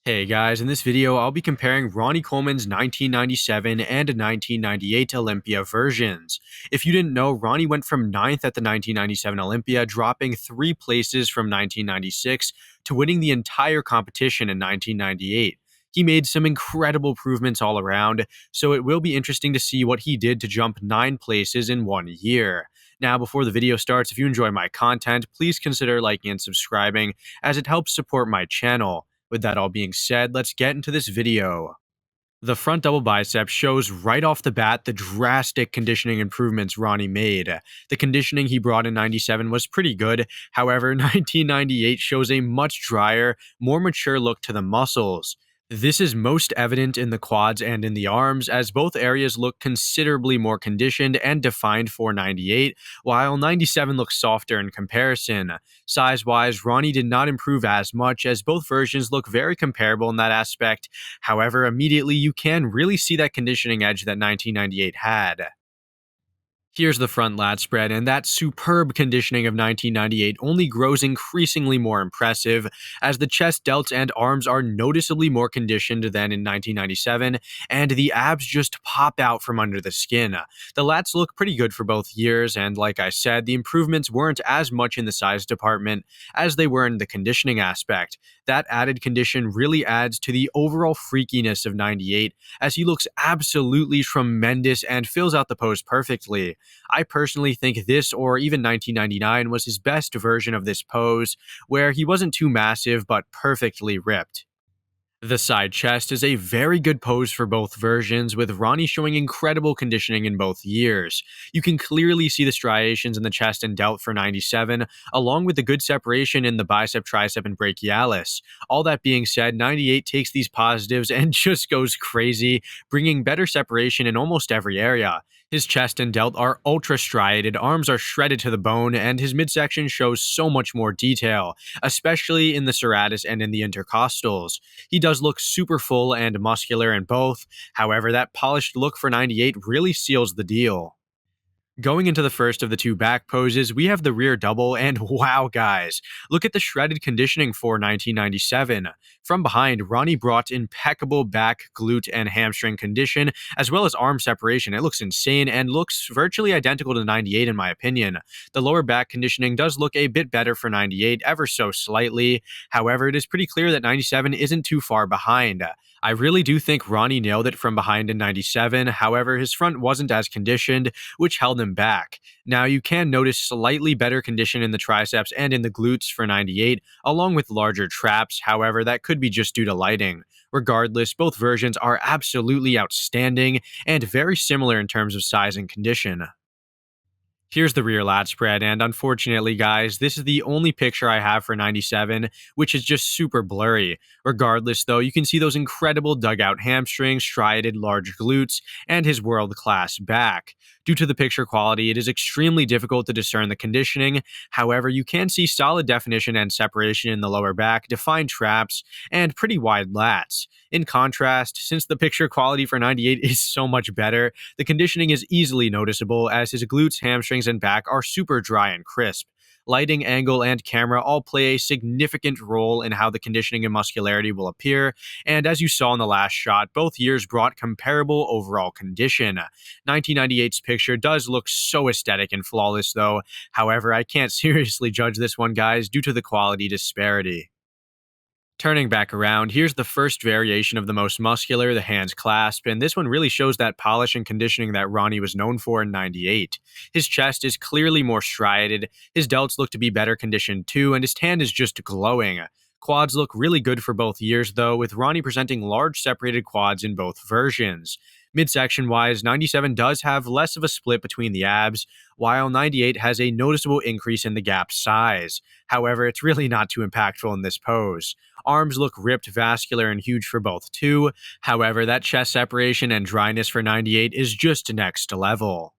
Hey guys, in this video I'll be comparing Ronnie Coleman's 1997 and 1998 Olympia versions. If you didn't know, Ronnie went from 9th at the 1997 Olympia, dropping 3 places from 1996 to winning the entire competition in 1998. He made some incredible improvements all around, so it will be interesting to see what he did to jump 9 places in 1 year. Now, before the video starts, if you enjoy my content, please consider liking and subscribing as it helps support my channel. With that all being said, let's get into this video. The front double bicep shows right off the bat the drastic conditioning improvements Ronnie made. The conditioning he brought in 97 was pretty good, however, 1998 shows a much drier, more mature look to the muscles. This is most evident in the quads and in the arms, as both areas look considerably more conditioned and defined for 98, while 97 looks softer in comparison. Size-wise, Ronnie did not improve as much, as both versions look very comparable in that aspect. However, immediately you can really see that conditioning edge that 1998 had. Here's the front lat spread, and that superb conditioning of 1998 only grows increasingly more impressive, as the chest, delts, and arms are noticeably more conditioned than in 1997, and the abs just pop out from under the skin. The lats look pretty good for both years, and like I said, the improvements weren't as much in the size department as they were in the conditioning aspect. That added condition really adds to the overall freakiness of 98, as he looks absolutely tremendous and fills out the pose perfectly. I personally think this, or even 1999, was his best version of this pose, where he wasn't too massive but perfectly ripped. The side chest is a very good pose for both versions, with Ronnie showing incredible conditioning in both years. You can clearly see the striations in the chest and delt for 97, along with the good separation in the bicep, tricep, and brachialis. All that being said, 98 takes these positives and just goes crazy, bringing better separation in almost every area. His chest and delt are ultra striated, arms are shredded to the bone, and his midsection shows so much more detail, especially in the serratus and in the intercostals. He does look super full and muscular in both, however, that polished look for 98 really seals the deal. Going into the first of the two back poses, we have the rear double, and wow, guys, look at the shredded conditioning for 1997. From behind, Ronnie brought impeccable back, glute, and hamstring condition, as well as arm separation. It looks insane and looks virtually identical to 98 in my opinion. The lower back conditioning does look a bit better for 98, ever so slightly. However, it is pretty clear that 97 isn't too far behind. I really do think Ronnie nailed it from behind in 97, however, his front wasn't as conditioned, which held him back. Now, you can notice slightly better condition in the triceps and in the glutes for 98, along with larger traps, however, that could be just due to lighting. Regardless, both versions are absolutely outstanding and very similar in terms of size and condition. Here's the rear lat spread, and unfortunately, guys, this is the only picture I have for 97, which is just super blurry. Regardless, though, you can see those incredible dugout hamstrings, striated large glutes, and his world-class back. Due to the picture quality, it is extremely difficult to discern the conditioning. However, you can see solid definition and separation in the lower back, defined traps, and pretty wide lats. In contrast, since the picture quality for 98 is so much better, the conditioning is easily noticeable, as his glutes, hamstrings, and back are super dry and crisp. Lighting, angle, and camera all play a significant role in how the conditioning and muscularity will appear, and as you saw in the last shot, both years brought comparable overall condition. 1998's picture does look so aesthetic and flawless though, however, I can't seriously judge this one, guys, due to the quality disparity. Turning back around, here's the first variation of the most muscular, the hands clasp, and this one really shows that polish and conditioning that Ronnie was known for in 98. His chest is clearly more striated, his delts look to be better conditioned too, and his tan is just glowing. Quads look really good for both years though, with Ronnie presenting large separated quads in both versions. Midsection wise, 97 does have less of a split between the abs, while 98 has a noticeable increase in the gap size. However, it's really not too impactful in this pose. Arms look ripped, vascular, and huge for both too. However, that chest separation and dryness for 98 is just next level.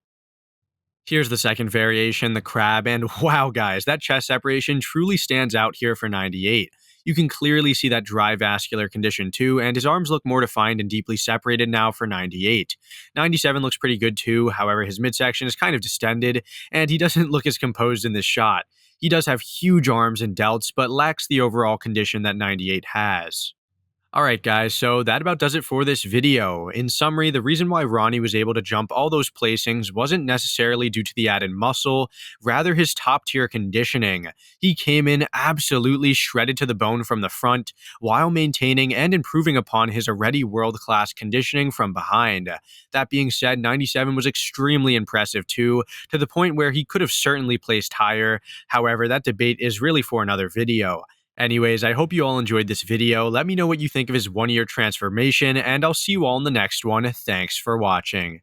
Here's the second variation, the crab, and wow, guys, that chest separation truly stands out here for 98. You can clearly see that dry vascular condition too, and his arms look more defined and deeply separated now for 98. 97 looks pretty good too, however, his midsection is kind of distended, and he doesn't look as composed in this shot. He does have huge arms and delts, but lacks the overall condition that 98 has. Alright guys, so that about does it for this video. In summary, the reason why Ronnie was able to jump all those placings wasn't necessarily due to the added muscle, rather his top tier conditioning. He came in absolutely shredded to the bone from the front, while maintaining and improving upon his already world-class conditioning from behind. That being said, 97 was extremely impressive too, to the point where he could have certainly placed higher. However, that debate is really for another video. Anyways, I hope you all enjoyed this video. Let me know what you think of his 1-year transformation, and I'll see you all in the next one. Thanks for watching.